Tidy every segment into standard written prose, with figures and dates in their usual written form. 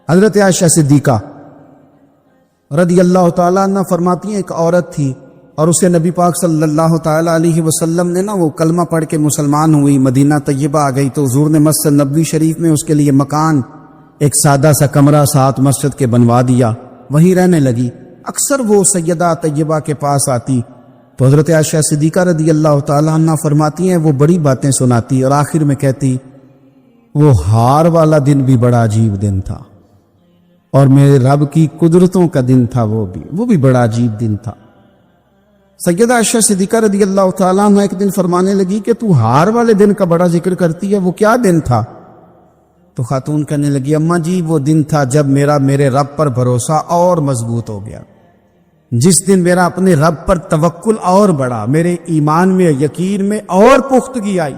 حضرت عائشہ صدیقہ رضی اللہ تعالیٰ عنہ فرماتی ہیں ایک عورت تھی اور اسے نبی پاک صلی اللہ تعالیٰ علیہ وسلم نے وہ کلمہ پڑھ کے مسلمان ہوئی، مدینہ طیبہ آ گئی تو حضور نے مسجد نبوی شریف میں اس کے لیے مکان، ایک سادہ سا کمرہ ساتھ مسجد کے بنوا دیا، وہیں رہنے لگی۔ اکثر وہ سیدہ طیبہ کے پاس آتی تو حضرت عائشہ صدیقہ رضی اللہ تعالیٰ عنہ فرماتی ہیں وہ بڑی باتیں سناتی اور آخر میں کہتی وہ ہار والا دن بھی بڑا عجیب دن تھا اور میرے رب کی قدرتوں کا دن تھا، وہ بھی بڑا عجیب دن تھا۔ سیدہ عائشہ صدیقہ رضی اللہ تعالیٰ عنہ ایک دن فرمانے لگی کہ تو ہار والے دن کا بڑا ذکر کرتی ہے، وہ کیا دن تھا؟ تو خاتون کہنے لگی اماں جی وہ دن تھا جب میرے رب پر بھروسہ اور مضبوط ہو گیا، جس دن میرا اپنے رب پر توکل اور بڑھا، میرے ایمان میں یقین میں اور پختگی آئی۔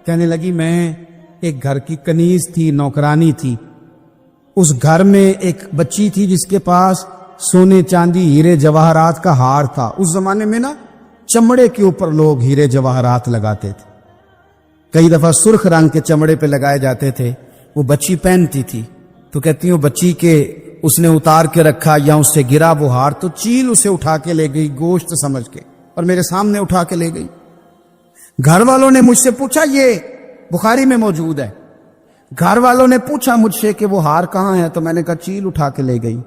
کہنے لگی میں ایک گھر کی کنیز تھی، نوکرانی تھی، اس گھر میں ایک بچی تھی جس کے پاس سونے چاندی ہیرے جواہرات کا ہار تھا۔ اس زمانے میں چمڑے کے اوپر لوگ ہیرے جواہرات لگاتے تھے، کئی دفعہ سرخ رنگ کے چمڑے پہ لگائے جاتے تھے، وہ بچی پہنتی تھی تو کہتی ہوں بچی کے اس نے اتار کے رکھا یا اس سے گرا وہ ہار تو چیل اسے اٹھا کے لے گئی گوشت سمجھ کے اور میرے سامنے اٹھا کے لے گئی۔ گھر والوں نے مجھ سے پوچھا، یہ بخاری میں موجود ہے، گھر والوں نے پوچھا مجھ سے کہ وہ ہار کہاں ہے تو میں نے کہا چیل اٹھا کے لے گئی۔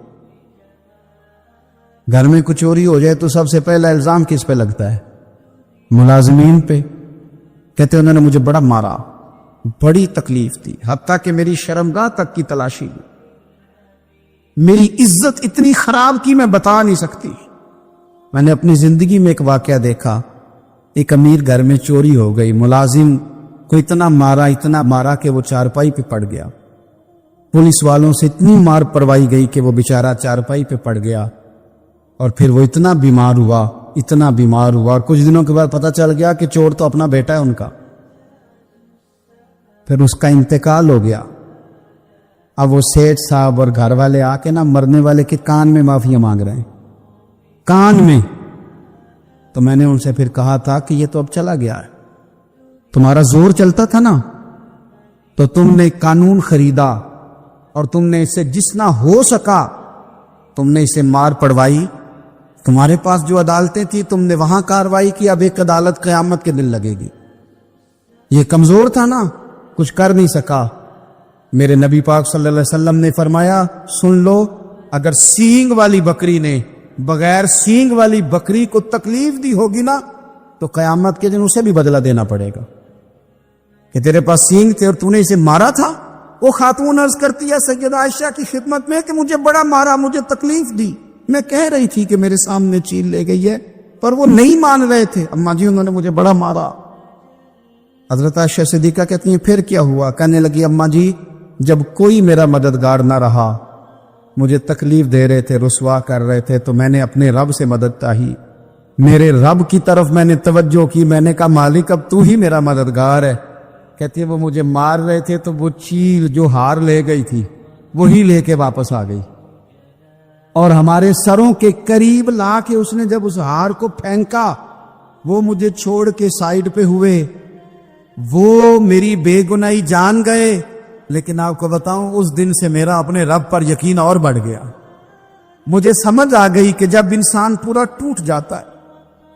گھر میں کچھ چوری ہو جائے تو سب سے پہلا الزام کس پہ لگتا ہے؟ ملازمین پہ۔ کہتے انہوں نے مجھے بڑا مارا، بڑی تکلیف تھی، حتیٰ کہ میری شرمگاہ تک کی تلاشی لی، میری عزت اتنی خراب کی میں بتا نہیں سکتی۔ میں نے اپنی زندگی میں ایک واقعہ دیکھا، ایک امیر گھر میں چوری ہو گئی، ملازم کو اتنا مارا کہ وہ چارپائی پہ پڑ گیا، پولیس والوں سے اتنی مار پڑوائی گئی کہ وہ بیچارہ چارپائی پہ پڑ گیا، اور پھر وہ اتنا بیمار ہوا اور کچھ دنوں کے بعد پتہ چل گیا کہ چور تو اپنا بیٹا ہے ان کا، پھر اس کا انتقال ہو گیا۔ اب وہ سیٹھ صاحب اور گھر والے آ کے مرنے والے کے کان میں معافی مانگ رہے ہیں، کان میں۔ تو میں نے ان سے پھر کہا تھا کہ یہ تو اب چلا گیا ہے، تمہارا زور چلتا تھا نا تو تم نے قانون خریدا اور تم نے اسے جتنا ہو سکا تم نے اسے مار پڑوائی، تمہارے پاس جو عدالتیں تھی تم نے وہاں کاروائی کی، اب ایک عدالت قیامت کے دن لگے گی۔ یہ کمزور تھا نا، کچھ کر نہیں سکا۔ میرے نبی پاک صلی اللہ علیہ وسلم نے فرمایا سن لو، اگر سینگ والی بکری نے بغیر سینگ والی بکری کو تکلیف دی ہوگی نا تو قیامت کے دن اسے بھی بدلہ دینا پڑے گا کہ تیرے پاس سینگ تھے اور تو نے اسے مارا تھا۔ وہ خاتون عرض کرتی ہے سیدہ عائشہ کی خدمت میں کہ مجھے بڑا مارا، مجھے تکلیف دی، میں کہہ رہی تھی کہ میرے سامنے چیل لے گئی ہے پر وہ نہیں مان رہے تھے، اماں جی انہوں نے مجھے بڑا مارا۔ حضرت عائشہ صدیقہ کہتی ہیں پھر کیا ہوا؟ کہنے لگی اماں جی جب کوئی میرا مددگار نہ رہا، مجھے تکلیف دے رہے تھے، رسوا کر رہے تھے، تو میں نے اپنے رب سے مدد چاہی، میرے رب کی طرف میں نے توجہ کی، میں نے کہا مالک اب تو ہی میرا مددگار ہے۔ کہتی ہے وہ مجھے مار رہے تھے تو وہ چیل جو ہار لے گئی تھی وہی لے کے واپس آ گئی اور ہمارے سروں کے قریب لا کے اس نے جب اس ہار کو پھینکا وہ مجھے چھوڑ کے سائیڈ پہ ہوئے، وہ میری بے گناہی جان گئے، لیکن آپ کو بتاؤں اس دن سے میرا اپنے رب پر یقین اور بڑھ گیا۔ مجھے سمجھ آ گئی کہ جب انسان پورا ٹوٹ جاتا ہے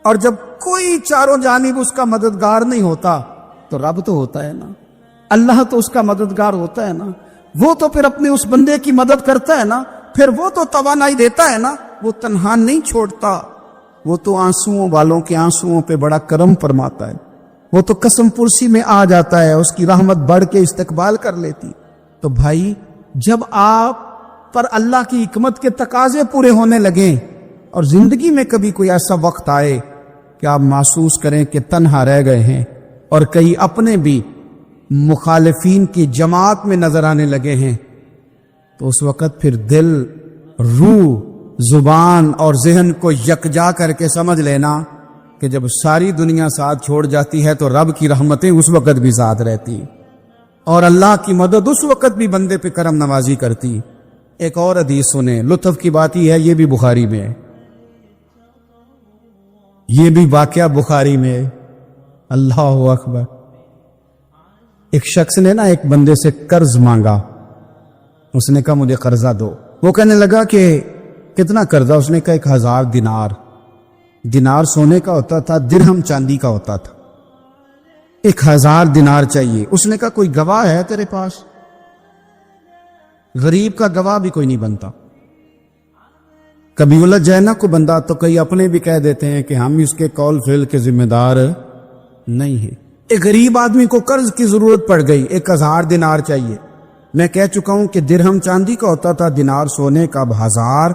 اور جب کوئی چاروں جانب اس کا مددگار نہیں ہوتا تو رب تو ہوتا ہے نا، اللہ تو اس کا مددگار ہوتا ہے نا، وہ تو پھر اپنے اس بندے کی مدد کرتا ہے نا، پھر وہ تو توانائی دیتا ہے نا، وہ تنہا نہیں چھوڑتا، وہ تو آنسوؤں والوں کے آنسوؤں پہ بڑا کرم فرماتا ہے، وہ تو قسم پرسی میں آ جاتا ہے، اس کی رحمت بڑھ کے استقبال کر لیتی۔ تو بھائی جب آپ پر اللہ کی حکمت کے تقاضے پورے ہونے لگیں اور زندگی میں کبھی کوئی ایسا وقت آئے کہ آپ محسوس کریں کہ تنہا رہ گئے ہیں اور کئی اپنے بھی مخالفین کی جماعت میں نظر آنے لگے ہیں، تو اس وقت پھر دل، روح، زبان اور ذہن کو یکجا کر کے سمجھ لینا کہ جب ساری دنیا ساتھ چھوڑ جاتی ہے تو رب کی رحمتیں اس وقت بھی ساتھ رہتی اور اللہ کی مدد اس وقت بھی بندے پہ کرم نوازی کرتی۔ ایک اور حدیث سنیں، لطف کی بات یہ ہے، یہ بھی بخاری میں ہے، یہ بھی واقعہ بخاری میں ہے۔ اللہ اکبر۔ ایک شخص نے ایک بندے سے قرض مانگا اس نے کہا مجھے قرضہ دو. وہ کہنے لگا کہ کتنا قرضہ؟ اس نے کہا 1000 دینار. دینار سونے کا ہوتا تھا، درہم چاندی کا ہوتا تھا. 1000 دینار چاہیے. اس نے کہا کوئی گواہ ہے تیرے پاس؟ غریب کا گواہ بھی کوئی نہیں بنتا. کبھی الجھ جائے نا کوئی بندہ تو کئی اپنے بھی کہہ دیتے ہیں کہ ہم اس کے قول فعل کے ذمہ دار نہیں ہیں. ایک غریب آدمی کو قرض کی ضرورت پڑ گئی، 1000 دینار چاہیے. میں کہہ چکا ہوں کہ درہم چاندی کا ہوتا تھا، دینار سونے کا. اب 1000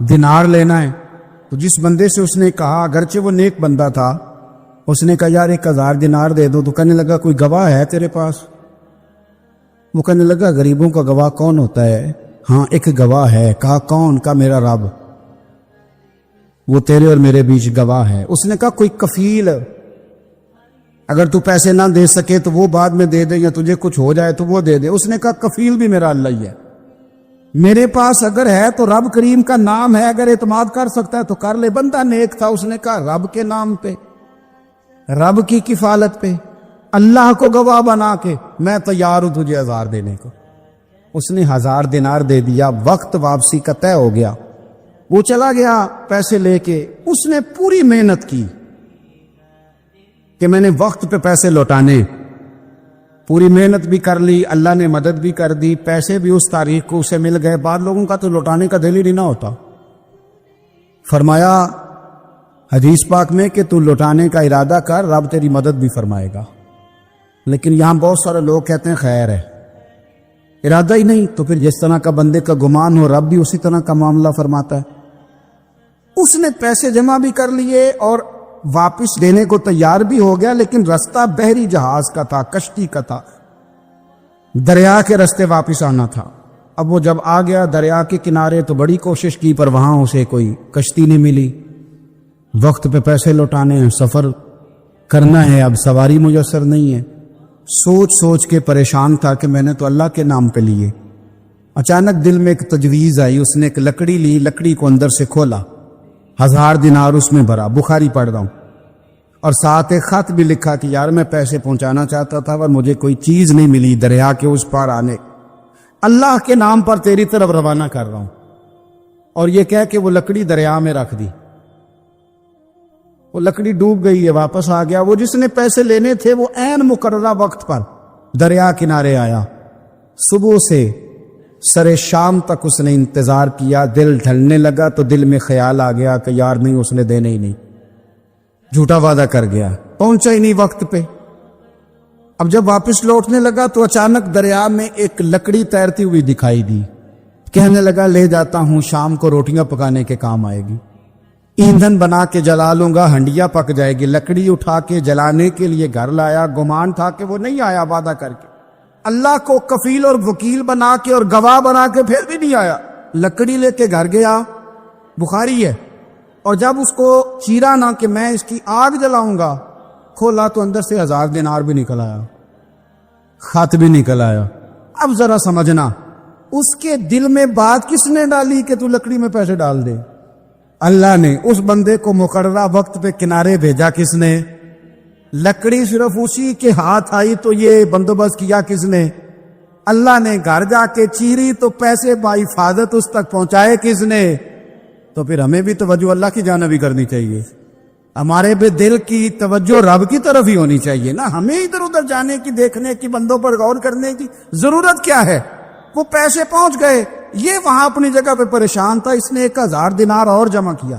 دینار لینا ہے. تو جس بندے سے اس نے کہا، اگرچہ وہ نیک بندہ تھا، اس نے کہا یار 1000 دینار دے دو. تو کہنے لگا کوئی گواہ ہے تیرے پاس؟ وہ کہنے لگا غریبوں کا گواہ کون ہوتا ہے؟ ہاں ایک گواہ ہے. کہا کون؟ کہا میرا رب، وہ تیرے اور میرے بیچ گواہ ہے. اس نے کہا کوئی کفیل، اگر تو پیسے نہ دے سکے تو وہ بعد میں دے دے، یا تجھے کچھ ہو جائے تو وہ دے دے. اس نے کہا کفیل بھی میرا اللہ ہی ہے. میرے پاس اگر ہے تو رب کریم کا نام ہے، اگر اعتماد کر سکتا ہے تو کر لے. بندہ نیک تھا، اس نے کہا رب کے نام پہ، رب کی کفالت پہ، اللہ کو گواہ بنا کے میں تیار ہوں تجھے 1000 دینے کو. اس نے 1000 دینار دے دیا. وقت واپسی کا طے ہو گیا. وہ چلا گیا پیسے لے کے. اس نے پوری محنت کی کہ میں نے وقت پہ پیسے لوٹانے. پوری محنت بھی کر لی، اللہ نے مدد بھی کر دی، پیسے بھی اس تاریخ کو اسے مل گئے. بعض لوگوں کا تو لوٹانے کا دل ہی نہیں نہ ہوتا. فرمایا حدیث پاک میں کہ تو لوٹانے کا ارادہ کر، رب تیری مدد بھی فرمائے گا. لیکن یہاں بہت سارے لوگ کہتے ہیں خیر ہے، ارادہ ہی نہیں. تو پھر جس طرح کا بندے کا گمان ہو، رب بھی اسی طرح کا معاملہ فرماتا ہے. اس نے پیسے جمع بھی کر لیے اور واپس دینے کو تیار بھی ہو گیا، لیکن رستہ بحری جہاز کا تھا، کشتی کا تھا، دریا کے رستے واپس آنا تھا. اب وہ جب آ گیا دریا کے کنارے تو بڑی کوشش کی، پر وہاں اسے کوئی کشتی نہیں ملی. وقت پہ پیسے لوٹانے ہیں، سفر کرنا ہے، اب سواری میسر نہیں ہے. سوچ سوچ کے پریشان تھا کہ میں نے تو اللہ کے نام پہ لیے. اچانک دل میں ایک تجویز آئی. اس نے ایک لکڑی لی، لکڑی کو اندر سے کھولا، 1000 دینار اس میں بھرا. بخاری پڑھ رہا ہوں. اور ساتھ ایک خط بھی لکھا کہ یار میں پیسے پہنچانا چاہتا تھا پر مجھے کوئی چیز نہیں ملی دریا کے اس پار آنے، اللہ کے نام پر تیری طرف روانہ کر رہا ہوں. اور یہ کہہ کہ وہ لکڑی دریا میں رکھ دی. وہ لکڑی ڈوب گئی ہے. واپس آ گیا. وہ جس نے پیسے لینے تھے وہ عین مقررہ وقت پر دریا کنارے آیا. صبح سے سرے شام تک اس نے انتظار کیا. دل ڈھلنے لگا تو دل میں خیال آ گیا کہ یار نہیں، اس نے دینے ہی نہیں، جھوٹا وعدہ کر گیا، پہنچا ہی نہیں وقت پہ. اب جب واپس لوٹنے لگا تو اچانک دریا میں ایک لکڑی تیرتی ہوئی دکھائی دی. کہنے لگا لے جاتا ہوں، شام کو روٹیاں پکانے کے کام آئے گی، ایندھن بنا کے جلا لوں گا، ہنڈیا پک جائے گی. لکڑی اٹھا کے جلانے کے لیے گھر لایا. گمان تھا کہ وہ نہیں آیا وعدہ کر کے. اللہ کو کفیل اور وکیل بنا کے اور گواہ بنا کے پھر بھی نہیں آیا. لکڑی لے کے گھر گیا. بخاری ہے. اور جب اس کو چیرا نہ کہ میں اس کی آگ جلاؤں گا، کھولا تو اندر سے 1000 دینار بھی نکل آیا، خط بھی نکل آیا. اب ذرا سمجھنا، اس کے دل میں بات کس نے ڈالی کہ تو لکڑی میں پیسے ڈال دے؟ اللہ نے. اس بندے کو مقررہ وقت پہ کنارے بھیجا کس نے؟ لکڑی صرف اسی کے ہاتھ آئی تو یہ بندوبست کیا کس نے؟ اللہ نے. گھر جا کے چیری تو پیسے بحفاظت اس تک پہنچائے کس نے؟ تو پھر ہمیں بھی توجہ اللہ کی جانب ہی کرنی چاہیے. ہمارے بھی دل کی توجہ رب کی طرف ہی ہونی چاہیے نا. ہمیں ادھر ادھر جانے کی، دیکھنے کی، بندوں پر غور کرنے کی ضرورت کیا ہے؟ وہ پیسے پہنچ گئے. یہ وہاں اپنی جگہ پہ پریشان تھا. اس نے 1000 دینار اور جمع کیا.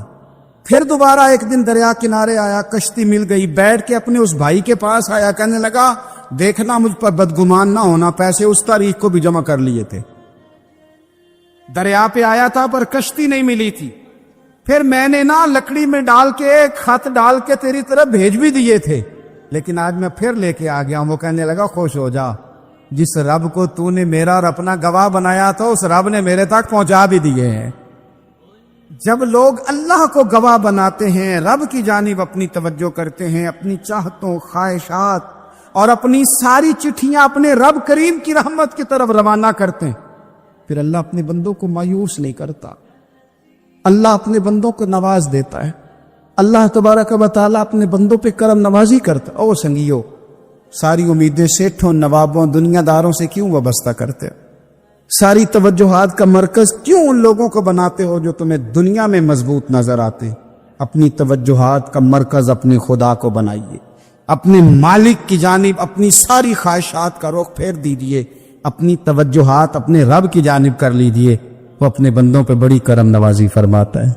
پھر دوبارہ ایک دن دریا کنارے آیا، کشتی مل گئی. بیٹھ کے اپنے اس بھائی کے پاس آیا. کہنے لگا دیکھنا مجھ پر بدگمان نہ ہونا، پیسے اس تاریخ کو بھی جمع کر لیے تھے. دریا پہ آیا تھا پر کشتی نہیں ملی تھی. پھر میں نے نا لکڑی میں ڈال کے خط ڈال کے تیری طرف بھیج بھی دیے تھے، لیکن آج میں پھر لے کے آ گیا ہوں. وہ کہنے لگا خوش ہو جا، جس رب کو تو نے میرا اور اپنا گواہ بنایا تھا اس رب نے میرے تک پہنچا بھی دیے ہیں. جب لوگ اللہ کو گواہ بناتے ہیں، رب کی جانب اپنی توجہ کرتے ہیں، اپنی چاہتوں، خواہشات اور اپنی ساری چٹھیاں اپنے رب کریم کی رحمت کی طرف روانہ کرتے ہیں، پھر اللہ اپنے بندوں کو مایوس نہیں کرتا. اللہ اپنے بندوں کو نواز دیتا ہے. اللہ تبارک و تعالیٰ اپنے بندوں پہ کرم نوازی کرتا. او سنگیو، ساری امیدیں سیٹھوں، نوابوں، دنیا داروں سے کیوں وابستہ کرتے؟ ساری توجہات کا مرکز کیوں ان لوگوں کو بناتے ہو جو تمہیں دنیا میں مضبوط نظر آتے؟ اپنی توجہات کا مرکز اپنے خدا کو بنائیے، اپنے مالک کی جانب اپنی ساری خواہشات کا رخ پھیر دیجیے، اپنی توجہات اپنے رب کی جانب کر لیجیے، وہ اپنے بندوں پہ بڑی کرم نوازی فرماتا ہے۔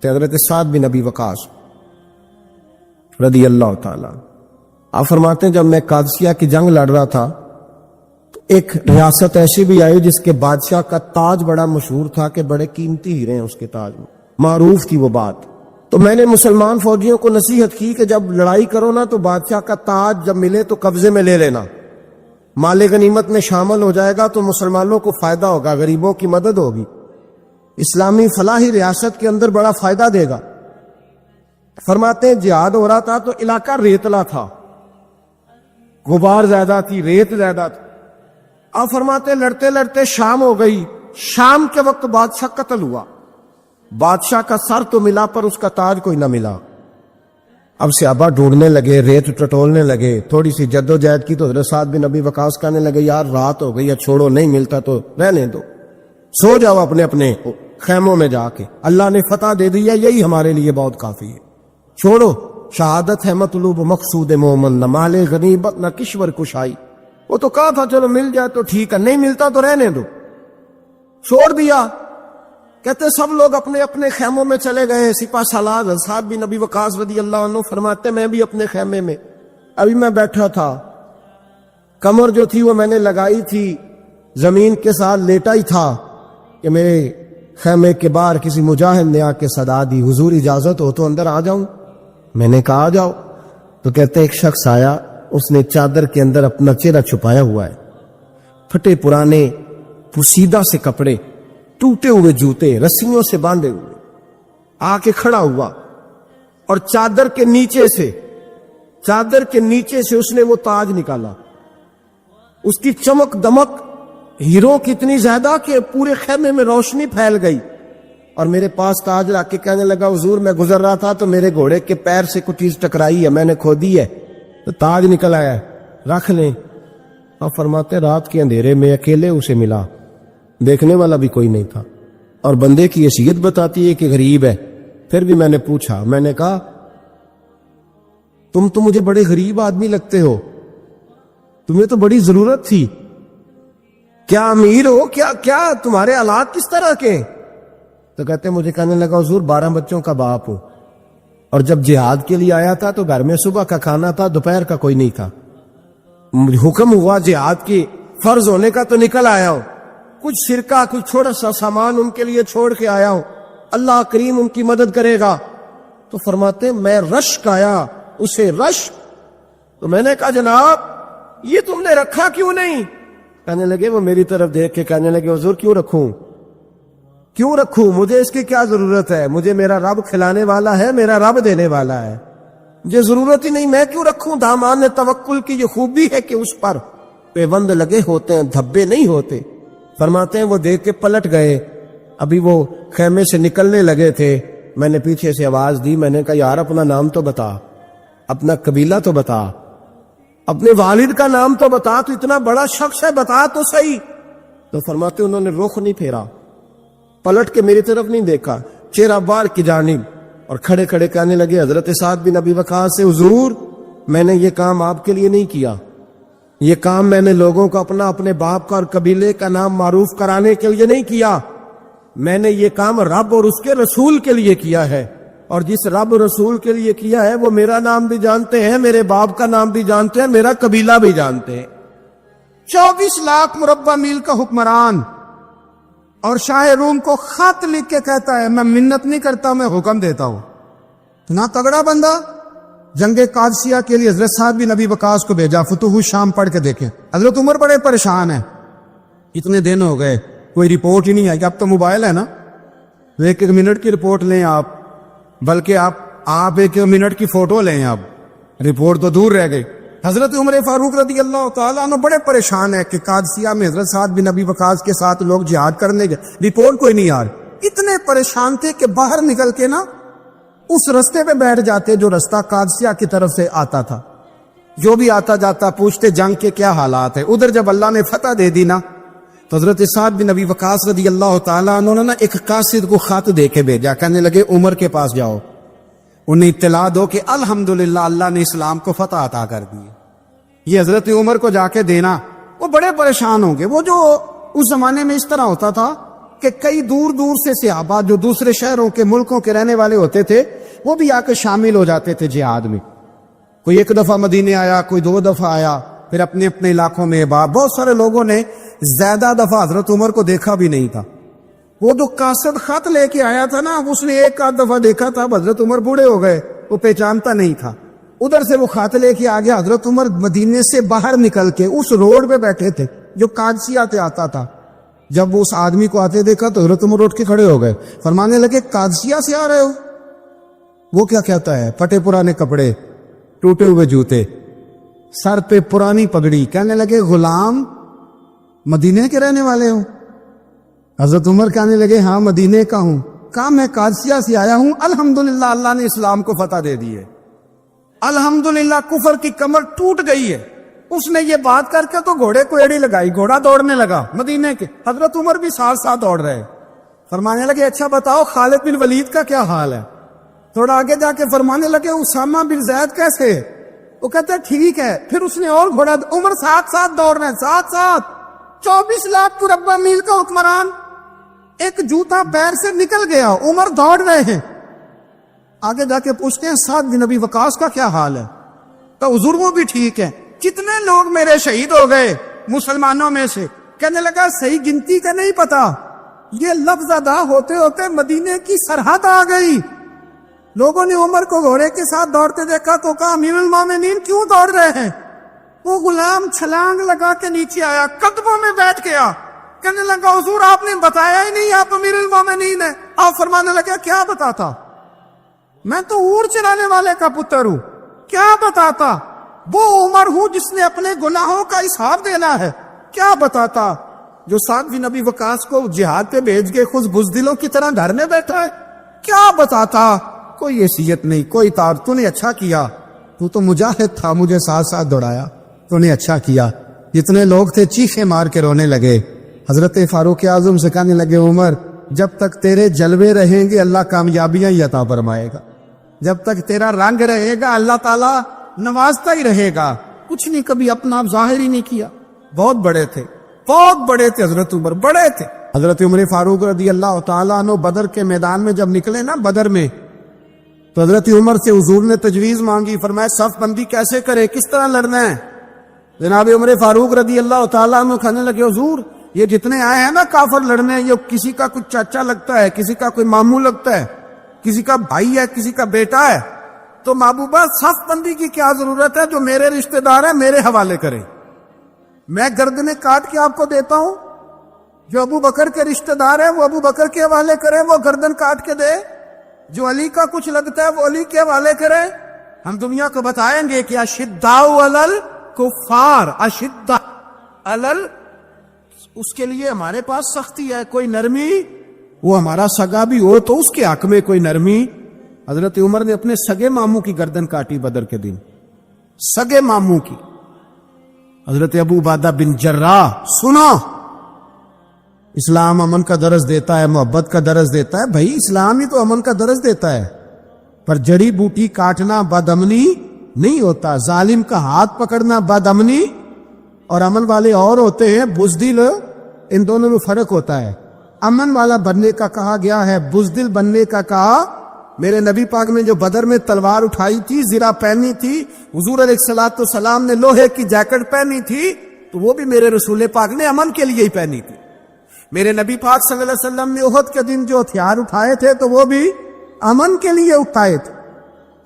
حضرت سعد بن ابی وقاص رضی اللہ تعالیٰ آپ فرماتے ہیں جب میں قادسیہ کی جنگ لڑ رہا تھا تو ایک ریاست ایسی بھی آئی جس کے بادشاہ کا تاج بڑا مشہور تھا کہ بڑے قیمتی ہیرے ہیں اس کے تاج میں، معروف تھی وہ بات۔ تو میں نے مسلمان فوجیوں کو نصیحت کی کہ جب لڑائی کرو نا تو بادشاہ کا تاج جب ملے تو قبضے میں لے لینا، مال غنیمت میں شامل ہو جائے گا تو مسلمانوں کو فائدہ ہوگا، غریبوں کی مدد ہوگی، اسلامی فلاحی ریاست کے اندر بڑا فائدہ دے گا۔ فرماتے ہیں جہاد ہو رہا تھا تو علاقہ ریتلا تھا، غبار زیادہ تھی، ریت زیادہ تھی۔ آپ فرماتے ہیں لڑتے لڑتے شام ہو گئی، شام کے وقت بادشاہ قتل ہوا، بادشاہ کا سر تو ملا پر اس کا تاج کوئی نہ ملا۔ اب صحابہ ڈھونڈنے لگے، ریت ٹٹولنے لگے، تھوڑی سی جدوجہد کی تو حضرت سعد بن ابی وقاص کہنے لگے یار رات ہو گئی ہے، چھوڑو، نہیں ملتا تو رہنے دو، سو جاؤ اپنے اپنے خیموں میں جا کے، اللہ نے فتح دے دی ہے، یہی ہمارے لیے بہت کافی ہے، چھوڑو، شہادت ہے مطلوب مقصود مومن، نہ مال غنیمت نہ کشور کشائی۔ وہ تو کہا تھا چلو مل جائے تو ٹھیک ہے، نہیں ملتا تو رہنے دو، چھوڑ دیا۔ کہتے سب لوگ اپنے اپنے خیموں میں چلے گئے، سپہ سالار سعد بن ابی وقاص رضی اللہ عنہ فرماتے میں بھی اپنے خیمے میں، ابھی میں بیٹھا تھا، کمر جو تھی وہ میں نے لگائی تھی، زمین کے ساتھ لیٹا ہی تھا کہ میرے خیمے کے باہر کسی مجاہد نے آ کے صدا دی، حضور اجازت ہو تو اندر آ جاؤں؟ میں نے کہا آ جاؤ۔ تو کہتے ایک شخص آیا، اس نے چادر کے اندر اپنا چہرہ چھپایا ہوا ہے، پھٹے پرانے پوسیدہ سے کپڑے، ٹوٹے ہوئے جوتے، رسیوں سے باندھے ہوئے، آ کے کھڑا ہوا اور چادر کے نیچے سے اس نے وہ تاج نکالا، اس کی چمک دمک ہیروں کی اتنی زیادہ کہ پورے خیمے میں روشنی پھیل گئی، اور میرے پاس تاج لا کے کہنے لگا حضور میں گزر رہا تھا تو میرے گھوڑے کے پیر سے کچھ چیز ٹکرائی ہے، میں نے کھو دی ہے تو تاج نکل آیا ہے، رکھ لیں۔ اور فرماتے رات کے اندھیرے میں اکیلے اسے ملا، دیکھنے والا بھی کوئی نہیں تھا، اور بندے کی حیثیت بتاتی ہے کہ غریب ہے۔ پھر بھی میں نے پوچھا، میں نے کہا تم تو مجھے بڑے غریب آدمی لگتے ہو، تمہیں تو بڑی ضرورت تھی، کیا امیر ہو؟ کیا تمہارے حالات کس طرح کے؟ تو کہتے مجھے کہنے لگا حضور 12 بچوں کا باپ ہوں، اور جب جہاد کے لیے آیا تھا تو گھر میں صبح کا کھانا تھا، دوپہر کا کوئی نہیں تھا، حکم ہوا جہاد کی فرض ہونے کا تو نکل آیا ہوں، کچھ سرکہ کچھ چھوٹا سا سامان ان کے لیے چھوڑ کے آیا ہوں، اللہ کریم ان کی مدد کرے گا۔ تو فرماتے میں رشک آیا، اسے رشک، تو میں نے کہا جناب یہ تم نے رکھا کیوں نہیں؟ کہنے لگے وہ میری طرف دیکھ کے کہنے لگے حضور کیوں رکھوں، مجھے اس کی کیا ضرورت ہے، مجھے میرا رب کھلانے والا ہے، میرا رب دینے والا ہے، مجھے ضرورت ہی نہیں، میں کیوں رکھوں؟ دامان توکل کی یہ خوبی ہے کہ اس پر پیوند لگے ہوتے ہیں، دھبے نہیں ہوتے۔ فرماتے ہیں وہ دیکھ کے پلٹ گئے، ابھی وہ خیمے سے نکلنے لگے تھے، میں نے پیچھے سے آواز دی، میں نے کہا یار اپنا نام تو بتا، اپنا قبیلہ تو بتا، اپنے والد کا نام تو بتا، تو اتنا بڑا شخص ہے بتا تو صحیح۔ تو فرماتے انہوں نے رخ نہیں پھیرا، پلٹ کے میری طرف نہیں دیکھا، چہرہ باہر کی جانب، اور کھڑے کھڑے کہنے لگے حضرت سعد بن ابی وقاص سے حضور میں نے یہ کام آپ کے لیے نہیں کیا، یہ کام میں نے لوگوں کو اپنے باپ کا اور قبیلے کا نام معروف کرانے کے لیے نہیں کیا، میں نے یہ کام رب اور اس کے رسول کے لیے کیا ہے، اور جس رب رسول کے لیے کیا ہے وہ میرا نام بھی جانتے ہیں، میرے باپ کا نام بھی جانتے ہیں، میرا قبیلہ بھی جانتے ہیں۔ 24 لاکھ مربع میل کا حکمران، اور شاہ روم کو خط لکھ کے کہتا ہے میں منت نہیں کرتا، میں حکم دیتا ہوں۔ اتنا تگڑا بندہ جنگ قادسیہ کے لیے حضرت سعد بن ابی وقاص کو بھیجا، فتوح الشام پڑھ کے دیکھیں۔ حضرت عمر بڑے پریشان ہیں، اتنے دن ہو گئے کوئی رپورٹ ہی نہیں آئی، اب تو موبائل ہے نا، ایک منٹ کی رپورٹ لیں آپ، بلکہ آپ ایک منٹ کی فوٹو لیں، آپ رپورٹ تو دور رہ گئی۔ حضرت عمر فاروق رضی اللہ تعالیٰ عنہ بڑے پریشان ہیں کہ قادسیہ میں حضرت سعد بن ابی وقاص کے ساتھ لوگ جہاد کرنے گئے، رپورٹ کوئی نہیں آ رہی، اتنے پریشان تھے کہ باہر نکل کے نا اس رستے پہ بیٹھ جاتے جو رستہ قادسیہ کی طرف سے آتا تھا، جو بھی آتا جاتا پوچھتے جنگ کے کیا حالات ہیں۔ ادھر جب اللہ نے فتح دے دی نا تو حضرت سعد بن ابی وقاص رضی اللہ تعالیٰ عنہ نے نا ایک قاصد کو خط دے کے بھیجا، کہنے لگے عمر کے پاس جاؤ، انہیں اطلاع دو کہ الحمدللہ اللہ نے اسلام کو فتح عطا کر دی۔ یہ حضرت عمر کو جا کے دینا، وہ بڑے پریشان ہوں گے۔ وہ جو اس زمانے میں اس طرح ہوتا تھا کہ کئی دور دور سے صحابہ جو دوسرے شہروں کے ملکوں کے رہنے والے ہوتے تھے وہ بھی آ کے شامل ہو جاتے تھے جہاد میں۔ کوئی ایک دفعہ مدینے آیا، کوئی 2 دفعہ آیا، پھر اپنے اپنے علاقوں میں۔ بہت سارے لوگوں نے زیادہ دفعہ حضرت عمر کو دیکھا بھی نہیں تھا۔ وہ جو قاصد خط لے کے آیا تھا نا، اس نے 1 دفعہ دیکھا تھا، حضرت عمر بوڑھے ہو گئے، وہ پہچانتا نہیں تھا۔ ادھر سے وہ خط لے کے آ گیا۔ حضرت عمر مدینے سے باہر نکل کے اس روڈ پہ بیٹھے تھے جو قادسیہ سے آتا تھا۔ جب وہ اس آدمی کو آتے دیکھا تو حضرت عمر اٹھ کے کھڑے ہو گئے، فرمانے لگے قادسیہ سے آ رہے ہو؟ وہ کیا کہتا ہے؟ پھٹے پرانے کپڑے، ٹوٹے ہوئے جوتے، سر پہ پرانی پگڑی۔ کہنے لگے غلام مدینے کے رہنے والے ہو؟ حضرت عمر کہنے لگے ہاں مدینے کا ہوں۔ کہا میں قادسیہ سے آیا ہوں، الحمدللہ اللہ نے اسلام کو فتح دے دی ہے، الحمدللہ کفر کی کمر ٹوٹ گئی ہے۔ اس نے یہ بات کر کے تو گھوڑے کو ایڑی لگائی، گھوڑا دوڑنے لگا مدینے کے، حضرت عمر بھی ساتھ ساتھ دوڑ رہے۔ فرمانے لگے اچھا بتاؤ خالد بن ولید کا کیا حال ہے؟ تھوڑا آگے جا کے فرمانے لگے اسامہ بن زید کیسے؟ وہ کہتے ہیں ٹھیک ہے۔ پھر اس نے اور گھوڑا، عمر ساتھ ساتھ دوڑ رہے ہیں، ساتھ ساتھ 24 لاکھ مربع میل کا حکمران، ایک جوتا پیر سے نکل گیا، عمر دوڑ رہے ہیں۔ آگے جا کے پوچھتے ہیں سعد بن ابی وقاص کا کیا حال ہے؟ تو حضور وہ بھی ٹھیک ہے۔ کتنے لوگ میرے شہید ہو گئے مسلمانوں میں سے؟ کہنے لگا صحیح گنتی کا نہیں پتا، یہ لفظ ادا ہوتے ہوتے مدینے کی سرحد آ گئی۔ لوگوں نے عمر کو گھوڑے کے ساتھ دوڑتے دیکھا تو کہا امیر المومنین کیوں دوڑ رہے ہیں؟ وہ غلام چھلانگ لگا کے نیچے آیا، قدموں میں بیٹھ گیا، کہنے لگا حضور آپ نے بتایا ہی نہیں آپ امیر المومنین ہیں۔ آپ فرمانے لگے کیا بتاتا؟ میں تو اونٹ چرانے والے کا پتر ہوں، کیا بتاتا؟ وہ عمر ہوں جس نے اپنے گناہوں کا حساب دینا ہے، کیا بتاتا؟ جو سعد بن ابی وقاص کو جہاد پہ بھیج کے خود بزدلوں کی طرح گھر میں بیٹھا ہے، کیا بتاتا؟ کوئی حیثیت نہیں، کوئی تار۔ تو نے اچھا کیا، تو مجاہد تھا، مجھے ساتھ ساتھ دوڑایا، تو نے اچھا کیا۔ جتنے لوگ تھے چیخے مار کے رونے لگے۔ حضرت فاروق اعظم سے کہنے لگے عمر جب تک تیرے جلوے رہیں گے اللہ کامیابیاں ہی عطا فرمائے گا، جب تک تیرا رنگ رہے گا اللہ تعالیٰ نوازتا ہی رہے گا۔ کچھ نہیں کبھی اپنا آپ ظاہر ہی نہیں کیا۔ بہت بڑے تھے، بہت بڑے تھے حضرت عمر، بڑے تھے۔ حضرت عمر فاروق رضی اللہ تعالیٰ عنہ بدر کے میدان میں جب نکلے نا، بدر میں، تو حضرت عمر سے حضور نے تجویز مانگی، فرمایا صف بندی کیسے کرے، کس طرح لڑنا ہے؟ جناب عمر فاروق رضی اللہ تعالیٰ عنہ کہنے لگے حضور یہ جتنے آئے ہیں نا کافر لڑنے، یہ کسی کا کچھ چاچا لگتا ہے، کسی کا کوئی ماموں لگتا ہے، کسی کا بھائی ہے، کسی کا بیٹا ہے، تو محبوبہ صف بندی کی کیا ضرورت ہے؟ جو میرے رشتہ دار ہیں میرے حوالے کرے، میں گردنیں کاٹ کے آپ کو دیتا ہوں۔ جو ابو بکر کے رشتہ دار ہیں وہ ابو بکر کے حوالے کرے، وہ گردن کاٹ کے دے۔ جو علی کا کچھ لگتا ہے وہ علی کے حوالے کرے۔ ہم دنیا کو بتائیں گے کہ اشداء علی الکفار، اشداء علی، اس کے لیے ہمارے پاس سختی ہے، کوئی نرمی۔ وہ ہمارا سگا بھی ہو تو اس کے حق میں کوئی نرمی۔ حضرت عمر نے اپنے سگے ماموں کی گردن کاٹی بدر کے دن، سگے ماموں کی۔ حضرت ابو عبیدہ بن جراح، سنو، اسلام امن کا درس دیتا ہے، محبت کا درس دیتا ہے۔ بھائی اسلام ہی تو امن کا درس دیتا ہے، پر جڑی بوٹی کاٹنا بدامنی نہیں ہوتا، ظالم کا ہاتھ پکڑنا بدامنی، اور امن والے اور ہوتے ہیں بزدل، ان دونوں میں فرق ہوتا ہے۔ امن والا بننے کا کہا گیا ہے، بزدل بننے کا کہا۔ میرے نبی پاک نے جو بدر میں تلوار اٹھائی تھی، زرہ پہنی تھی، حضور علیہ الصلوۃ والسلام نے لوہے کی جیکٹ پہنی تھی، تو وہ بھی میرے رسول پاک نے امن کے لیے ہی پہنی تھی۔ میرے نبی پاک صلی اللہ علیہ وسلم نے احد کے دن جو ہتھیار اٹھائے تھے تو وہ بھی امن کے لیے اٹھائے تھے،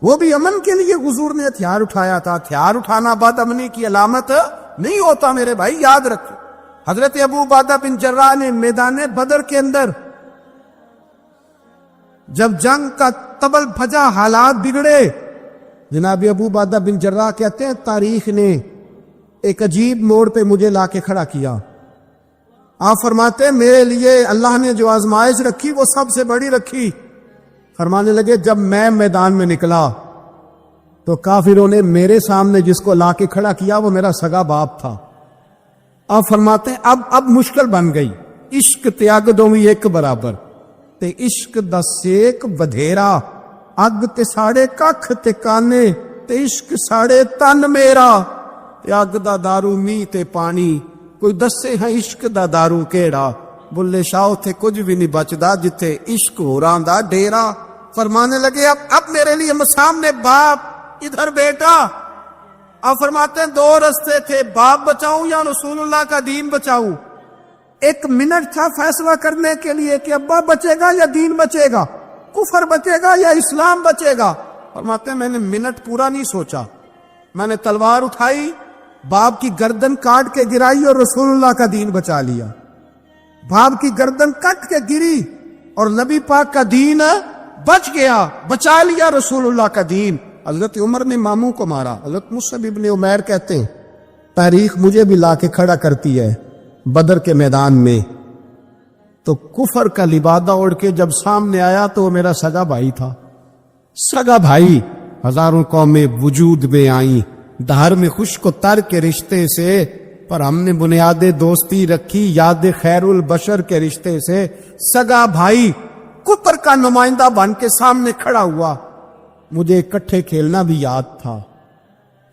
وہ بھی امن کے لیے حضور نے ہتھیار اٹھایا تھا۔ ہتھیار اٹھانا بد امنی کی علامت نہیں ہوتا میرے بھائی، یاد رکھیں۔ حضرت ابو عبیدہ بن جراح نے میدان بدر کے اندر جب جنگ کا تبل بھجا، حالات بگڑے، جناب ابو عبیدہ بن جراح کہتے ہیں تاریخ نے ایک عجیب موڑ پہ مجھے لا کے کھڑا کیا۔ آپ فرماتے ہیں میرے لیے اللہ نے جو آزمائش رکھی وہ سب سے بڑی رکھی۔ فرمانے لگے جب میں میدان میں نکلا تو کافروں نے میرے سامنے جس کو لا کے کھڑا کیا وہ میرا سگا باپ تھا، آپ فرماتے ہیں اب مشکل بن گئی، عشق تیاگ دوویں ایک برابر، تے عشق دا سیک بدھیرا، اگ تے ساڑے ککھ تے کانے، تے عشق ساڑے تن میرا، تے اگ دا دارو می تے پانی، کوئی دسے ہے عشق دا دارو کیڑا، بلے شاہ تے کچھ بھی نہیں بچدا جتھے عشق ہوراں دا ڈیرا۔ فرمانے لگے اب میرے لیے سامنے باپ، ادھر بیٹا۔ اب فرماتے ہیں دو رستے تھے، باپ بچاؤں یا رسول اللہ کا دین بچاؤں۔ ایک منٹ تھا فیصلہ کرنے کے لیے کہ ابا بچے گا یا دین بچے گا، کفر بچے گا یا اسلام بچے گا۔ فرماتے ہیں میں نے منٹ پورا نہیں سوچا، میں نے تلوار اٹھائی، باپ کی گردن کاٹ کے گرائی اور رسول اللہ کا دین بچا لیا۔ باپ کی گردن کٹ کے گری اور نبی پاک کا دین بچ گیا، بچا لیا رسول اللہ کا دین۔ حضرت عمر نے ماموں کو مارا۔ حضرت مصعب ابن عمیر کہتے ہیں تاریخ مجھے بھی لا کے کھڑا کرتی ہے، بدر کے میدان میں تو کفر کا لبادہ اوڑھ کے جب سامنے آیا تو وہ میرا سگا بھائی تھا۔ سگا بھائی، ہزاروں قومیں وجود میں آئیں دھار میں خشک و تر کے رشتے سے، پر ہم نے بنیاد دوستی رکھی یاد خیر البشر کے رشتے سے۔ سگا بھائی کفر کا نمائندہ بن کے سامنے کھڑا ہوا۔ مجھے اکٹھے کھیلنا بھی یاد تھا،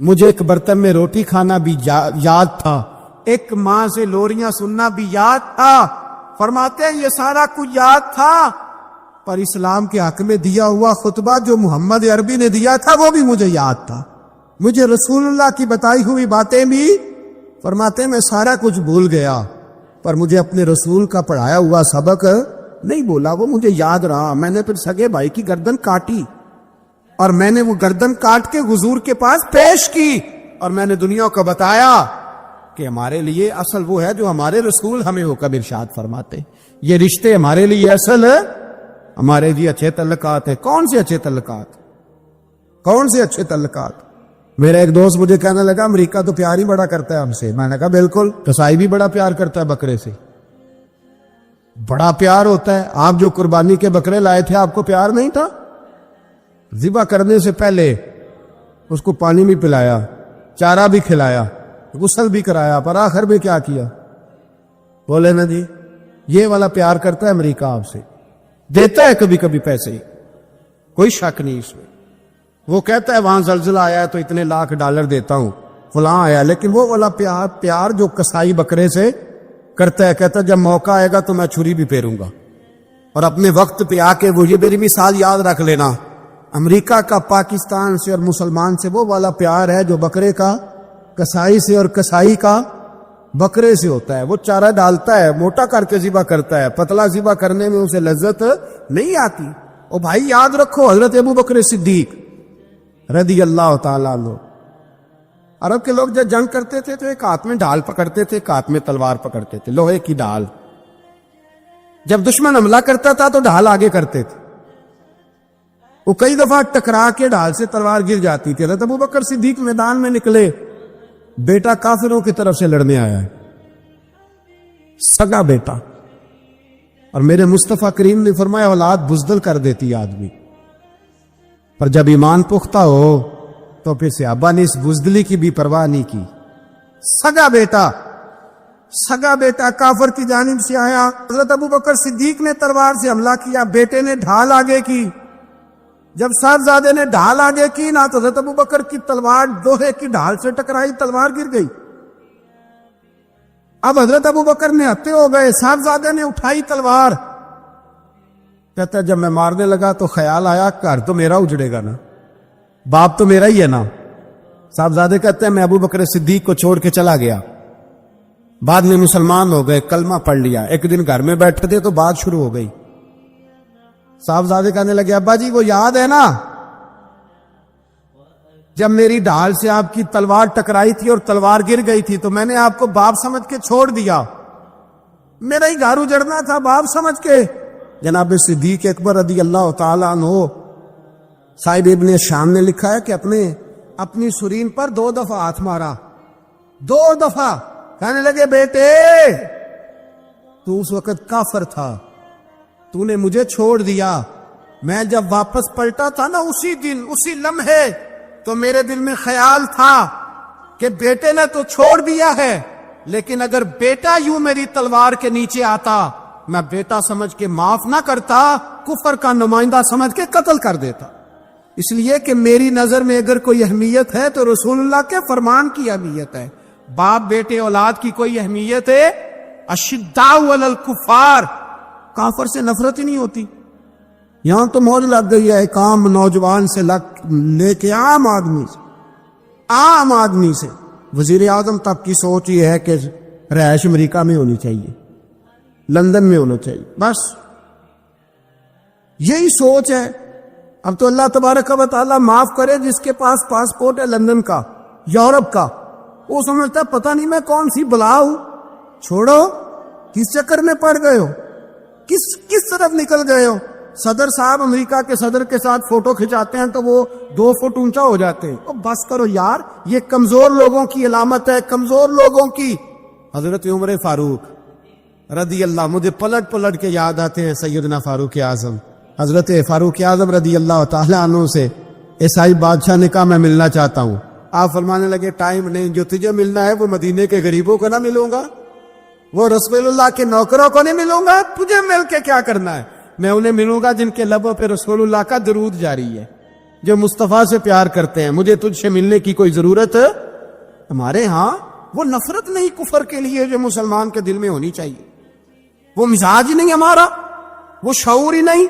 مجھے ایک برتن میں روٹی کھانا بھی یاد تھا، ایک ماں سے لوریاں سننا بھی یاد تھا۔ فرماتے ہیں یہ سارا کچھ یاد تھا، پر اسلام کے حق میں دیا ہوا خطبہ جو محمد عربی نے دیا تھا وہ بھی مجھے یاد تھا، مجھے رسول اللہ کی بتائی ہوئی باتیں بھی۔ فرماتے ہیں میں سارا کچھ بھول گیا، پر مجھے اپنے رسول کا پڑھایا ہوا سبق نہیں بولا، وہ مجھے یاد رہا۔ میں نے پھر سگے بھائی کی گردن کاٹی اور میں نے وہ گردن کاٹ کے حضور کے پاس پیش کی، اور میں نے دنیا کو بتایا کہ ہمارے لیے اصل وہ ہے جو ہمارے رسول ہمیں حکم ارشاد فرماتے، یہ رشتے ہمارے لیے اصل ہمارے لیے اچھے تعلقات ہیں۔ کون سے اچھے تعلقات؟ کون سے اچھے تعلقات؟ میرا ایک دوست مجھے کہنے لگا امریکہ تو پیار ہی بڑا کرتا ہے ہم سے۔ میں نے کہا بالکل، قصائی بھی بڑا پیار کرتا ہے بکرے سے، بڑا پیار ہوتا ہے۔ آپ جو قربانی کے بکرے لائے تھے آپ کو پیار نہیں تھا؟ ذبح کرنے سے پہلے اس کو پانی بھی پلایا، چارہ بھی کھلایا، غسل بھی کرایا، پر آخر میں کیا کیا؟ بولے نا جی، یہ والا پیار کرتا ہے امریکہ آپ سے، دیتا ہے کبھی کبھی پیسے، کوئی شک نہیں اس میں۔ وہ کہتا ہے وہاں زلزلہ آیا ہے تو اتنے لاکھ ڈالر دیتا ہوں، فلاں آیا، لیکن وہ والا پیار جو قصائی بکرے سے کرتا ہے، کہتا ہے جب موقع آئے گا تو میں چھری بھی پھیروں گا، اور اپنے وقت پہ آ کے وہ یہ میری مثال یاد رکھ لینا، امریکہ کا پاکستان سے اور مسلمان سے وہ والا پیار ہے جو بکرے کا قصائی سے اور قصائی کا بکرے سے ہوتا ہے۔ وہ چارہ ڈالتا ہے، موٹا کر کے ذبح کرتا ہے، پتلا ذبح کرنے میں اسے لذت نہیں آتی۔ او بھائی یاد رکھو حضرت ابو بکر صدیق رضی اللہ تعالیٰ عنہ، عرب کے لوگ جب جنگ کرتے تھے تو ایک ہاتھ میں ڈھال پکڑتے تھے، ایک ہاتھ میں تلوار پکڑتے تھے، لوہے کی ڈھال۔ جب دشمن حملہ کرتا تھا تو ڈھال آگے کرتے تھے، وہ کئی دفعہ ٹکرا کے ڈھال سے تلوار گر جاتی تھی۔ حضرت ابوبکر صدیق میدان میں نکلے، بیٹا کافروں کی طرف سے لڑنے آیا ہے، سگا بیٹا، اور میرے مصطفیٰ کریم نے فرمایا اولاد بزدل کر دیتی آدمی، پر جب ایمان پختہ ہو تو پھر صحابہ نے اس بزدلی کی بھی پرواہ نہیں کی۔ سگا بیٹا کافر کی جانب سے آیا، حضرت ابوبکر صدیق نے تلوار سے حملہ کیا، بیٹے نے ڈھال آگے کی۔ جب صاحبزادے نے ڈھال آگے کی نا تو حضرت ابوبکر کی تلوار لوہے کی ڈھال سے ٹکرائی، تلوار گر گئی۔ اب حضرت ابوبکر نے ہتے ہو گئے، صاحبزادے نے اٹھائی تلوار، کہتا ہے جب میں مارنے لگا تو خیال آیا گھر تو میرا اجڑے گا نا، باپ تو میرا ہی ہے نا۔ صاحبزادے کہتے ہیں میں ابوبکر صدیق کو چھوڑ کے چلا گیا، بعد میں مسلمان ہو گئے، کلمہ پڑھ لیا، ایک دن گھر میں بیٹھے تھے تو بات شروع ہو گئی۔ صاحبزادے کہنے لگے ابا جی وہ یاد ہے نا جب میری ڈھال سے آپ کی تلوار ٹکرائی تھی اور تلوار گر گئی تھی تو میں نے آپ کو باپ سمجھ کے چھوڑ دیا، میرا ہی گھر اجڑنا تھا باپ سمجھ کے۔ جناب صدیق اکبر رضی اللہ تعالیٰ عنہ، صاحب ابن شام نے لکھا ہے کہ اپنی سرین پر 2 دفعہ ہاتھ مارا، 2 دفعہ، کہنے لگے بیٹے تو اس وقت کافر تھا، تو نے مجھے چھوڑ دیا، میں جب واپس پلٹا تھا نا اسی دن اسی لمحے تو میرے دل میں خیال تھا کہ بیٹے نے تو چھوڑ دیا ہے لیکن اگر بیٹا یوں میری تلوار کے نیچے آتا میں بیٹا سمجھ کے معاف نہ کرتا، کفر کا نمائندہ سمجھ کے قتل کر دیتا. اس لیے کہ میری نظر میں اگر کوئی اہمیت ہے تو رسول اللہ کے فرمان کی اہمیت ہے. باپ بیٹے اولاد کی کوئی اہمیت ہے؟ اشداء علی الکفار، کافر سے نفرت ہی نہیں ہوتی. یہاں تو موج لگ گئی ہے ایک عام نوجوان سے لے کے عام آدمی سے. وزیر اعظم تک کی سوچ یہ ہے کہ رہائش امریکہ میں ہونی چاہیے، لندن میں ہونا چاہیے، بس یہی سوچ ہے. اب تو اللہ تبارک و تعالیٰ معاف کرے جس کے پاس پاسپورٹ ہے لندن کا، یورپ کا، وہ سمجھتا پتہ نہیں میں کون سی بلا ہوں. چھوڑو، کس چکر میں پڑ گئے ہو، کس طرف نکل گئے ہو. صدر صاحب امریکہ کے صدر کے ساتھ فوٹو کھنچاتے ہیں تو وہ 2 فٹ اونچا ہو جاتے ہیں. بس کرو یار، یہ کمزور لوگوں کی علامت ہے، کمزور لوگوں کی. حضرت عمر فاروق رضی اللہ، مجھے پلٹ کے یاد آتے ہیں سیدنا فاروق اعظم. حضرت فاروق اعظم رضی اللہ تعالیٰ عنہ سے عیسائی بادشاہ نے کہا میں ملنا چاہتا ہوں. آپ فرمانے لگے ٹائم نہیں، جو تجھے ملنا ہے وہ مدینے کے غریبوں کو نہ ملوں گا، وہ رسول اللہ کے نوکروں کو نہیں ملوں گا. تجھے مل کے کیا کرنا ہے؟ میں انہیں ملوں گا جن کے لبوں پہ رسول اللہ کا درود جاری ہے، جو مصطفیٰ سے پیار کرتے ہیں. مجھے تجھ سے ملنے کی کوئی ضرورت ہے؟ ہمارے ہاں وہ نفرت نہیں کفر کے لیے جو مسلمان کے دل میں ہونی چاہیے، وہ مزاج ہی نہیں ہمارا، وہ شعور ہی نہیں.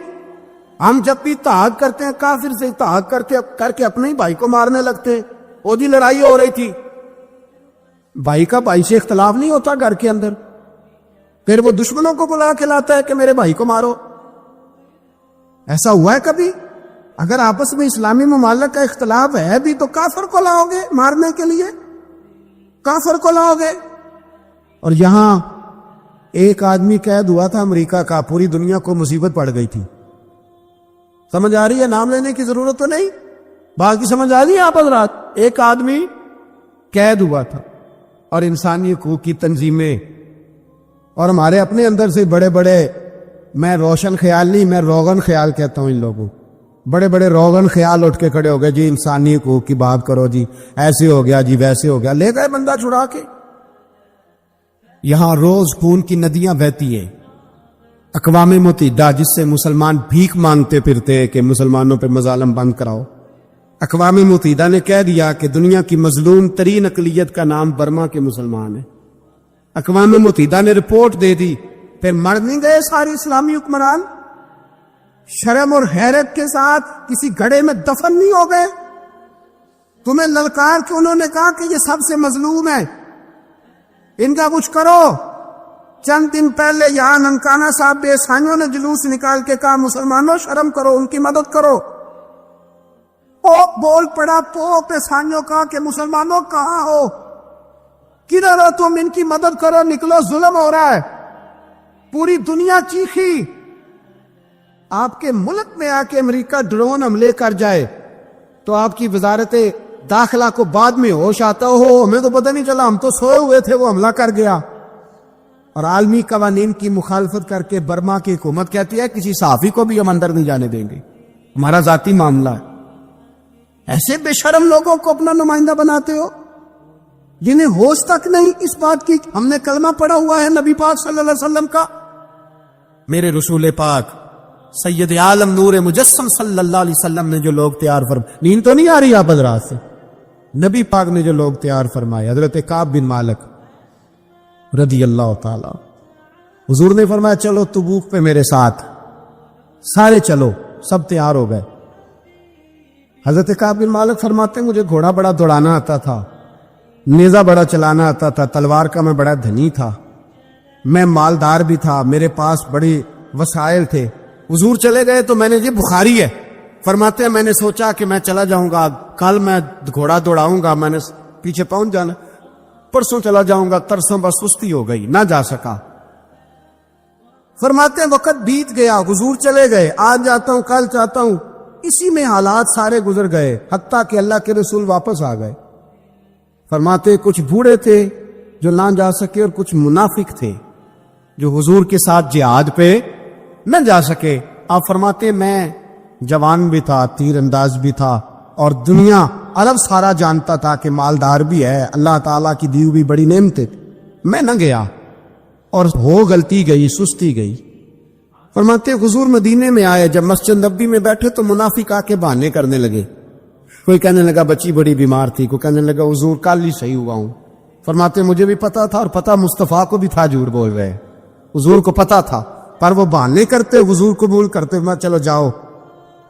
ہم جب بھی اتحاد کرتے ہیں کافر سے اتحاد کر کے اپنے ہی بھائی کو مارنے لگتے ہیں. عہدی لڑائی ہو رہی تھی، بھائی کا بھائی سے اختلاف نہیں ہوتا گھر کے اندر، پھر وہ دشمنوں کو بلا کے لاتا ہے کہ میرے بھائی کو مارو. ایسا ہوا ہے کبھی؟ اگر آپس میں اسلامی ممالک کا اختلاف ہے بھی تو کافر کو لاؤ گے مارنے کے لیے، کافر کو لاؤ گے. اور یہاں ایک آدمی قید ہوا تھا امریکہ کا، پوری دنیا کو مصیبت پڑ گئی تھی. سمجھ آ رہی ہے؟ نام لینے کی ضرورت تو نہیں، باقی سمجھ آ رہی ہے آپ حضرات؟ ایک آدمی قید ہوا تھا اور انسانی حقوق کی تنظیمیں اور ہمارے اپنے اندر سے بڑے بڑے، میں روشن خیال نہیں، میں روغن خیال کہتا ہوں ان لوگوں، بڑے بڑے روغن خیال اٹھ کے کھڑے ہو گئے، جی انسانی حقوق کی بات کرو، جی ایسے ہو گیا، جی ویسے ہو گیا. لے گئے بندہ چھڑا کے. یہاں روز خون کی ندیاں بہتی ہیں. اقوام متحدہ جس سے مسلمان بھیک مانگتے پھرتے کہ مسلمانوں پہ مظالم بند کراؤ، اقوام متحدہ نے کہہ دیا کہ دنیا کی مظلوم ترین اقلیت کا نام برما کے مسلمان ہے. اقوام متحدہ نے رپورٹ دے دی. پھر مر نہیں گئے سارے اسلامی حکمران؟ شرم اور حیرت کے ساتھ کسی گڑھے میں دفن نہیں ہو گئے؟ تمہیں للکار کے انہوں نے کہا کہ یہ سب سے مظلوم ہے، ان کا کچھ کرو. چند دن پہلے یہاں ننکانہ صاحب بے عیسائیوں نے جلوس نکال کے کہا مسلمانوں شرم کرو، ان کی مدد کرو. پوپ بول پڑا، پوپ عیسائیوں کا کہ مسلمانوں کہاں ہو، کدھر ہو تم، ان کی مدد کرو، نکلو، ظلم ہو رہا ہے. پوری دنیا چیخی. آپ کے ملک میں آ کے امریکہ ڈرون حملے کر جائے تو آپ کی وزارت داخلہ کو بعد میں ہوش آتا ہو، ہمیں تو پتہ نہیں چلا، ہم تو سوئے ہوئے تھے، وہ حملہ کر گیا. اور عالمی قوانین کی مخالفت کر کے برما کی حکومت کہتی ہے کسی صحافی کو بھی ہم اندر نہیں جانے دیں گے، ہمارا ذاتی معاملہ ہے. ایسے بے شرم لوگوں کو اپنا نمائندہ بناتے ہو جنہیں ہوش تک نہیں اس بات کی. ہم نے کلمہ پڑھا ہوا ہے نبی پاک صلی اللہ علیہ وسلم کا، میرے رسول پاک سید عالم نور مجسم صلی اللہ علیہ وسلم نے جو لوگ تیار فرمائے. نیند تو نہیں آ رہی آپ حضرات سے؟ نبی پاک نے جو لوگ تیار فرمائے، حضرت کعب بن مالک رضی اللہ تعالی، حضور نے فرمایا چلو تبوک پہ میرے ساتھ، سارے چلو، سب تیار ہو گئے. حضرت کعب بن مالک فرماتے ہیں مجھے گھوڑا بڑا دوڑانا آتا تھا، نیزہ بڑا چلانا آتا تھا، تلوار کا میں بڑا دھنی تھا، میں مالدار بھی تھا، میرے پاس بڑی وسائل تھے. حضور چلے گئے تو میں نے، یہ بخاری ہے، فرماتے ہیں میں نے سوچا کہ میں چلا جاؤں گا، کل میں گھوڑا دوڑاؤں گا، میں نے پیچھے پہنچ جانا، پرسوں چلا جاؤں گا، ترسوں بس سستی ہو گئی، نہ جا سکا. فرماتے ہیں وقت بیت گیا، حضور چلے گئے، آج جاتا ہوں کل چاہتا ہوں، اسی میں حالات سارے گزر گئے، حتیٰ کہ اللہ کے رسول واپس آ گئے. فرماتے کچھ بوڑھے تھے جو نہ جا سکے اور کچھ منافق تھے جو حضور کے ساتھ جہاد پہ نہ جا سکے. آپ فرماتے میں جوان بھی تھا، تیر انداز بھی تھا، اور دنیا عرب سارا جانتا تھا کہ مالدار بھی ہے، اللہ تعالیٰ کی دی ہوئی بڑی نعمتیں. میں نہ گیا اور ہو غلطی گئی, سستی گئی. فرماتے ہیں حضور مدینے میں آئے, جب مسجد نبی میں بیٹھے تو منافق آ کے بہانے کرنے لگے. کوئی کہنے لگا بچی بڑی بیمار تھی, کوئی کہنے لگا حضور کل ہی صحیح ہوا ہوں. فرماتے مجھے بھی پتا تھا اور پتا مصطفیٰ کو بھی تھا جھوٹ بول رہے, حضور کو پتا تھا, پر وہ بہانے کرتے, حضور قبول کرتے. میں چلو جاؤ.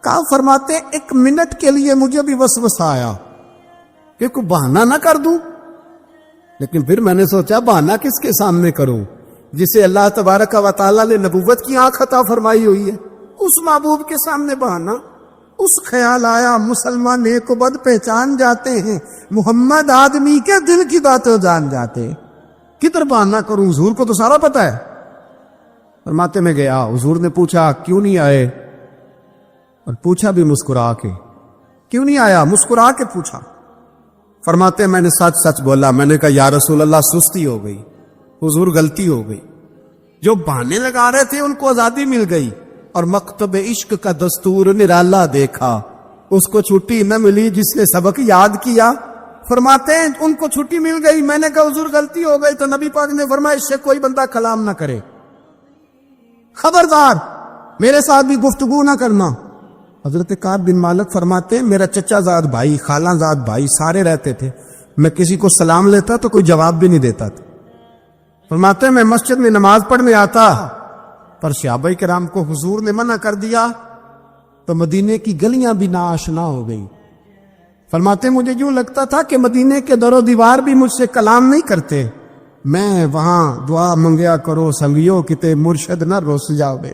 کہا فرماتے ایک منٹ کے لیے مجھے بھی وسوسہ آیا کہ کوئی بہانہ نہ کر دوں, لیکن پھر میں نے سوچا بہانہ کس کے سامنے کروں جسے اللہ تبارک و تعالیٰ نے نبوت کی آنکھ عطا فرمائی ہوئی ہے, اس محبوب کے سامنے بہانہ. اس خیال آیا مسلمان نیک و بد پہچان جاتے ہیں, محمد آدمی کے دل کی باتیں جان جاتے, کدھر بہانہ کروں, حضور کو تو سارا پتا ہے. فرماتے میں گیا, حضور نے پوچھا کیوں نہیں آئے, اور پوچھا بھی مسکرا کے, کیوں نہیں آیا, مسکرا کے پوچھا. فرماتے میں نے سچ سچ بولا. میں نے کہا یا رسول اللہ سستی ہو گئی, حضور غلطی ہو گئی. جو بہانے لگا رہے تھے ان کو آزادی مل گئی, اور مکتب عشق کا دستور نرالا دیکھا, اس کو چھٹی نہ ملی جس نے سبق یاد کیا. فرماتے ہیں ان کو چھٹی مل گئی. میں نے کہا حضور غلطی ہو گئی, تو نبی پاک نے فرمایا اس سے کوئی بندہ کلام نہ کرے, خبردار میرے ساتھ بھی گفتگو نہ کرنا. حضرت کعب بن مالک فرماتے ہیں میرا چچا زاد بھائی, خالہ زاد بھائی سارے رہتے تھے, میں کسی کو سلام لیتا تو کوئی جواب بھی نہیں دیتا تھا. فرماتے ہیں میں مسجد میں نماز پڑھنے آتا, پر صحابہ کرام کو حضور نے منع کر دیا تو مدینے کی گلیاں بھی ناآشنا ہو گئی. فرماتے ہیں مجھے یوں لگتا تھا کہ مدینے کے در و دیوار بھی مجھ سے کلام نہیں کرتے. میں وہاں دعا منگیا کرو سنگیو کتے مرشد نہ رس جاوے,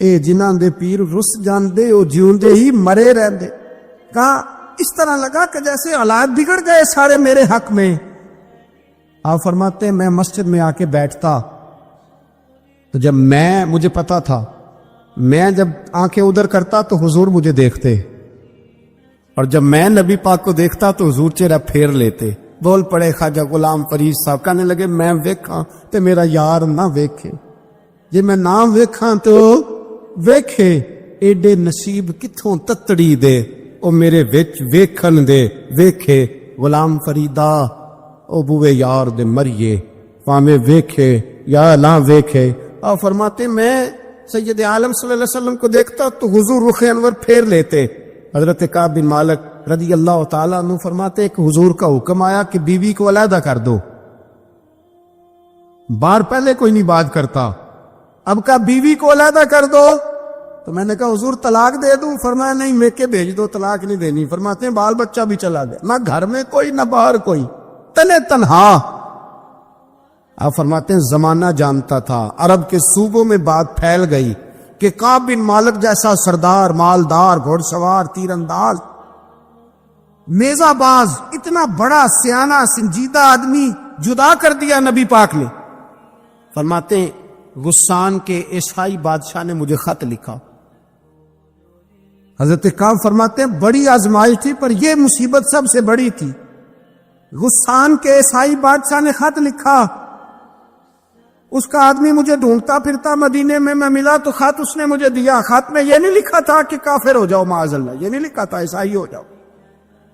اے جنہاں دے پیر رس جان دے او جیوندے ہی مرے رہندے. کہا اس طرح لگا کہ جیسے حالات بگڑ گئے سارے میرے حق میں. آپ فرماتے ہیں میں مسجد میں آ کے بیٹھتا, تو جب مجھے پتا تھا میں جب آنکھیں ادھر کرتا تو حضور مجھے دیکھتے, اور جب میں نبی پاک کو دیکھتا تو حضور چہرہ پھیر لیتے. بول پڑے خواجہ غلام فرید صاحب, کہنے لگے میں ویکھاں تے میرا یار نہ ویکھے, جے میں نہ ویکھاں تو ویکھے. ایڈے نصیب کتھوں تتڑی دے, او میرے وچ ویکھن دے ویکھے. غلام فریدا او بوے یار دے مریے, پاویں ویکھے یا نہ ویکھے. اور فرماتے میں سید عالم صلی اللہ علیہ وسلم کو دیکھتا تو حضور رخ انور پھیر لیتے. حضرت کعب بن مالک رضی اللہ تعالیٰ عنہ فرماتے کہ حضور کا حکم آیا کہ بیوی کو علیحدہ کر دو. بار پہلے کوئی نہیں بات کرتا, اب کہا بیوی کو علیحدہ کر دو. تو میں نے کہا حضور طلاق دے دوں. فرمایا نہیں میکے بھیج دو, طلاق نہیں دینی. فرماتے ہیں بال بچہ بھی چلا گیا, نہ گھر میں کوئی نہ باہر کوئی, تنے تنہا. آپ فرماتے ہیں زمانہ جانتا تھا, عرب کے صوبوں میں بات پھیل گئی کہ کعب بن مالک جیسا سردار, مالدار, گھوڑ سوار, تیر انداز, نیزہ باز, اتنا بڑا سیانہ سنجیدہ آدمی جدا کر دیا نبی پاک نے. فرماتے ہیں غسان کے عیسائی بادشاہ نے مجھے خط لکھا. حضرت کعب فرماتے ہیں بڑی آزمائش تھی, پر یہ مصیبت سب سے بڑی تھی. غسان کے عیسائی بادشاہ نے خط لکھا, اس کا آدمی مجھے ڈھونڈتا پھرتا مدینے میں, میں ملا تو خط اس نے مجھے دیا. خط میں یہ نہیں لکھا تھا کہ کافر ہو جاؤ معاذ اللہ, یہ نہیں لکھا تھا عیسائی ہو جاؤ.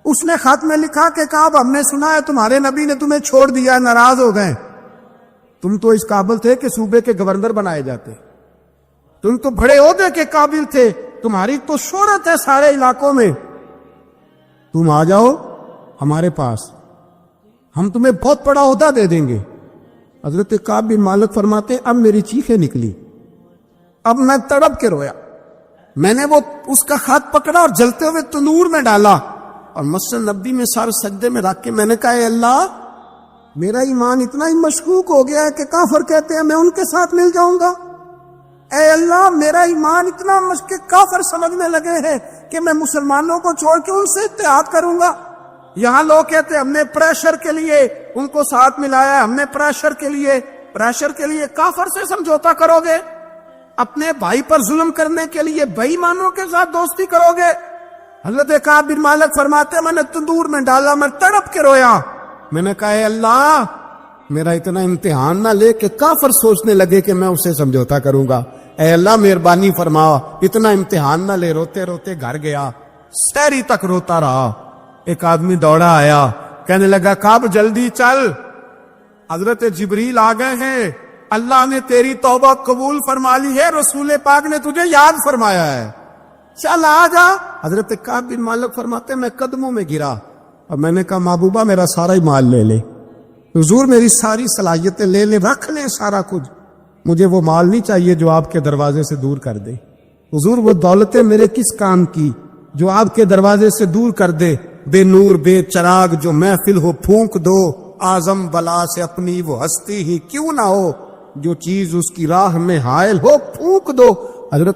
اس نے خط میں لکھا کہ کعب ہم نے سنا ہے تمہارے نبی نے تمہیں چھوڑ دیا, ناراض ہو گئے. تم تو اس قابل تھے کہ صوبے کے گورنر بنائے جاتے, تم تو بڑے عہدے کے قابل تھے, تمہاری تو شہرت ہے سارے علاقوں میں, تم آ جاؤ ہمارے پاس, ہم تمہیں بہت بڑا عہدہ دے دیں گے. حضرت کعب بن مالک فرماتے اب میری چیخیں نکلی, اب میں تڑپ کے رویا. میں نے وہ اس کا خط پکڑا اور جلتے ہوئے تنور میں ڈالا, اور مسجد نبی میں سارے سجدے میں رکھ کے میں نے کہا اے اللہ میرا ایمان اتنا ہی مشکوک ہو گیا ہے کہ کافر کہتے ہیں میں ان کے ساتھ مل جاؤں گا. اے اللہ میرا ایمان اتنا مشکوک, کافر سمجھنے لگے ہیں کہ میں مسلمانوں کو چھوڑ کے ان سے اتحاد کروں گا. یہاں لوگ کہتے ہیں ہم نے پریشر کے لیے ان کو ساتھ ملایا, ہم نے پریشر کے لیے کافر سے سمجھوتا کرو گے, اپنے بھائی پر ظلم کرنے کے لیے بے ایمانوں کے ساتھ دوستی کرو گے. حضرت کعب بن مالک فرماتے میں نے تندور میں ڈالا, میں تڑپ کے رویا. میں نے کہا اے اللہ میرا اتنا امتحان نہ لے کہ کافر سوچنے لگے کہ میں اسے سمجھوتا کروں گا. اے اللہ مہربانی فرما, اتنا امتحان نہ لے. روتے روتے گھر گیا, سحری تک روتا رہا. ایک آدمی دوڑا آیا, کہنے لگا کعب جلدی چل, حضرت جبریل آ گئے ہیں، اللہ نے تیری توبہ قبول فرما لی ہے، رسول پاک نے تجھے یاد فرمایا ہے، چل آ جا۔ حضرت کعب بن مالک فرماتے میں قدموں میں گرا اور میں نے کہا محبوبہ میرا سارا ہی مال لے لے، حضور میری ساری صلاحیتیں لے لے، رکھ لیں سارا کچھ، مجھے وہ مال نہیں چاہیے جو آپ کے دروازے سے دور کر دے۔ حضور وہ دولتیں میرے کس کام کی جو آپ کے دروازے سے دور کر دے؟ بے نور بے چراغ جو محفل ہو پھونک دو، اعظم بلا سے اپنی وہ ہستی ہی کیوں نہ ہو، جو چیز اس کی راہ میں حائل ہو پھونک دو۔ حضرت